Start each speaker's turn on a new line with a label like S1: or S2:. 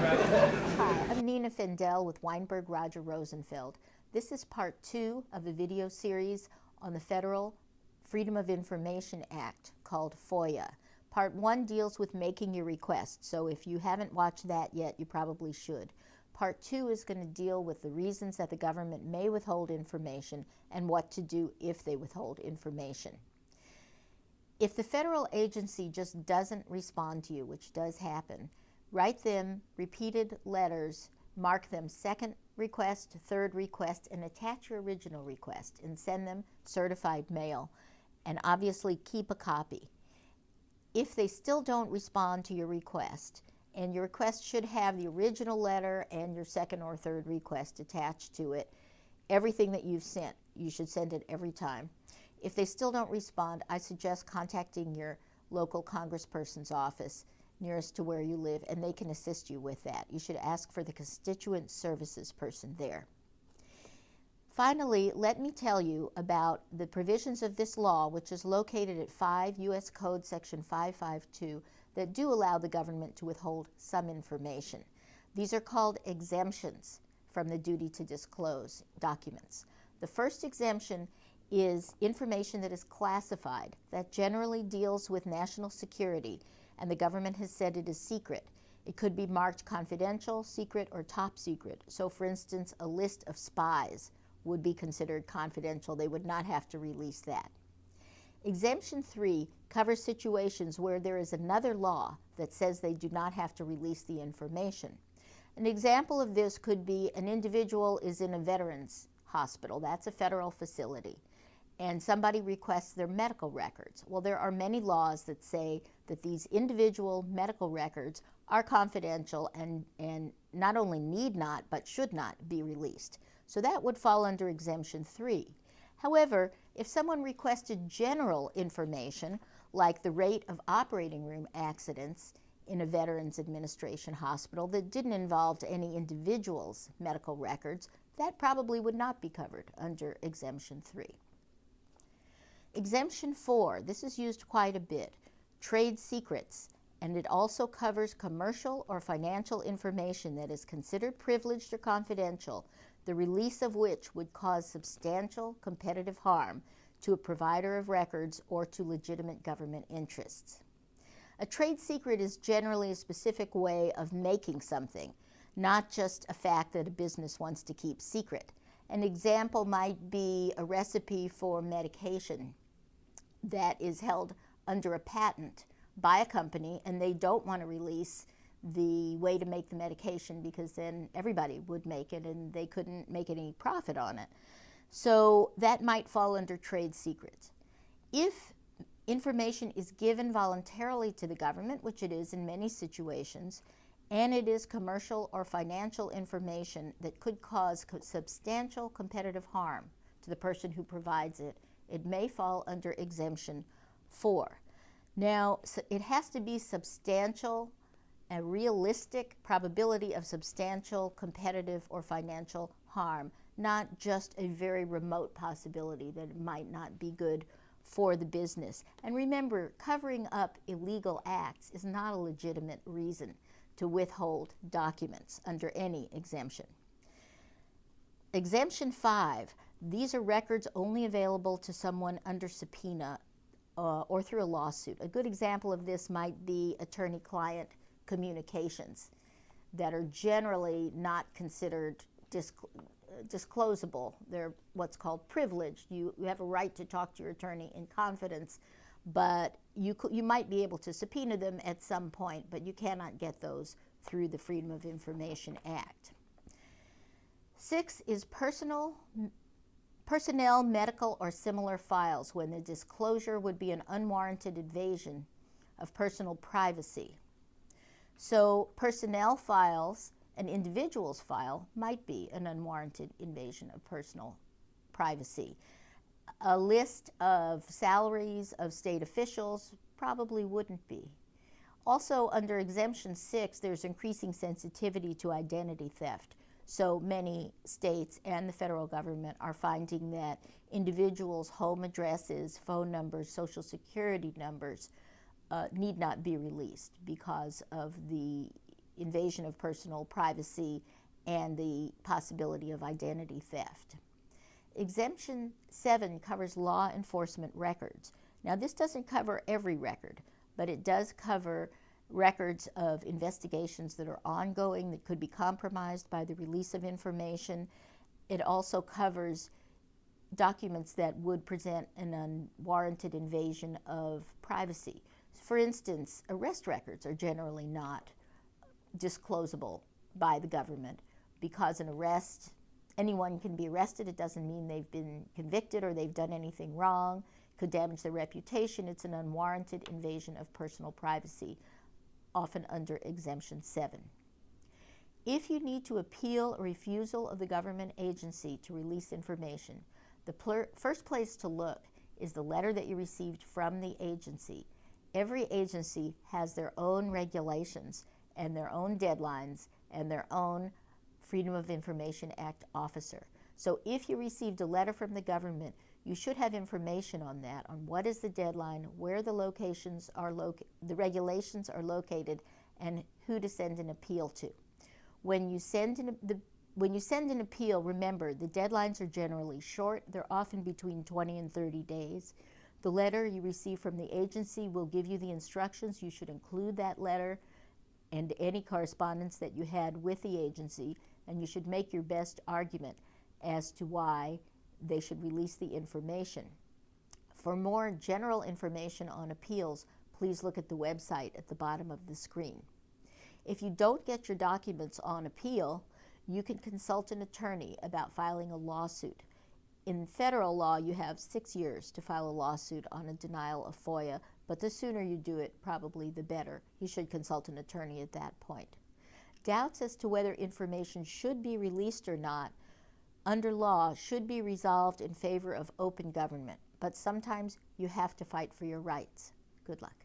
S1: Hi, I'm Nina Fendel with Weinberg Roger Rosenfeld. This is part 2 of a video series on the Federal Freedom of Information Act called FOIA. Part 1 deals with making your request, so if you haven't watched that yet, you probably should. Part 2 is going to deal with the reasons that the government may withhold information and what to do if they withhold information. If the federal agency just doesn't respond to you, which does happen, write them repeated letters, mark them second request, third request, and attach your original request and send them certified mail, and obviously keep a copy. If they still don't respond to your request, and your request should have the original letter and your second or third request attached to it, everything that you've sent, you should send it every time. If they still don't respond, I suggest contacting your local congressperson's office nearest to where you live, and they can assist you with that. You should ask for the constituent services person there. Finally, let me tell you about the provisions of this law, which is located at 5 U.S. Code Section 552, that do allow the government to withhold some information. These are called exemptions from the duty to disclose documents. The first exemption is information that is classified, that generally deals with national security, and the government has said it is secret. It could be marked confidential, secret, or top secret. So for instance, a list of spies would be considered confidential. They would not have to release that. Exemption 3 covers situations where there is another law that says they do not have to release the information. An example of this could be an individual is in a veterans hospital. That's a federal facility. And somebody requests their medical records. Well, there are many laws that say that these individual medical records are confidential and not only need not, but should not be released. So that would fall under Exemption 3. However, if someone requested general information, like the rate of operating room accidents in a Veterans Administration hospital that didn't involve any individual's medical records, that probably would not be covered under Exemption 3. Exemption 4, this is used quite a bit, trade secrets, and it also covers commercial or financial information that is considered privileged or confidential, the release of which would cause substantial competitive harm to a provider of records or to legitimate government interests. A trade secret is generally a specific way of making something, not just a fact that a business wants to keep secret. An example might be a recipe for medication that is held under a patent by a company, and they don't want to release the way to make the medication because then everybody would make it and they couldn't make any profit on it. So that might fall under trade secrets. If information is given voluntarily to the government, which it is in many situations, and it is commercial or financial information that could cause substantial competitive harm to the person who provides it, it may fall under Exemption 4. Now, it has to be substantial, a realistic probability of substantial competitive or financial harm, not just a very remote possibility that it might not be good for the business. And remember, covering up illegal acts is not a legitimate reason to withhold documents under any exemption. Exemption 5, these are records only available to someone under subpoena or through a lawsuit. A good example of this might be attorney-client communications that are generally not considered disclosable. They're what's called privileged. You have a right to talk to your attorney in confidence, but you might be able to subpoena them at some point, but you cannot get those through the Freedom of Information Act. 6 is personnel, medical, or similar files, when the disclosure would be an unwarranted invasion of personal privacy. So personnel files, an individual's file, might be an unwarranted invasion of personal privacy. A list of salaries of state officials probably wouldn't be. Also, under Exemption 6, there's increasing sensitivity to identity theft. So many states and the federal government are finding that individuals' home addresses, phone numbers, social security numbers need not be released because of the invasion of personal privacy and the possibility of identity theft. Exemption 7 covers law enforcement records. Now, this doesn't cover every record, but it does cover records of investigations that are ongoing that could be compromised by the release of information. It also covers documents that would present an unwarranted invasion of privacy. For instance, arrest records are generally not disclosable by the government because an arrest, anyone can be arrested. It doesn't mean they've been convicted or they've done anything wrong. It could damage their reputation. It's an unwarranted invasion of personal privacy, often under Exemption 7. If you need to appeal a refusal of the government agency to release information, the first place to look is the letter that you received from the agency. Every agency has their own regulations and their own deadlines and their own Freedom of Information Act officer. So if you received a letter from the government, you should have information on that, on what is the deadline, where the locations are the regulations are located, and who to send an appeal to. When you send an appeal, remember, the deadlines are generally short. They're often between 20 and 30 days. The letter you receive from the agency will give you the instructions. You should include that letter and any correspondence that you had with the agency, and you should make your best argument as to why they should release the information. For more general information on appeals, please look at the website at the bottom of the screen. If you don't get your documents on appeal, you can consult an attorney about filing a lawsuit. In federal law, you have 6 years to file a lawsuit on a denial of FOIA, but the sooner you do it, probably the better. You should consult an attorney at that point. Doubts as to whether information should be released or not under law should be resolved in favor of open government, but sometimes you have to fight for your rights. Good luck.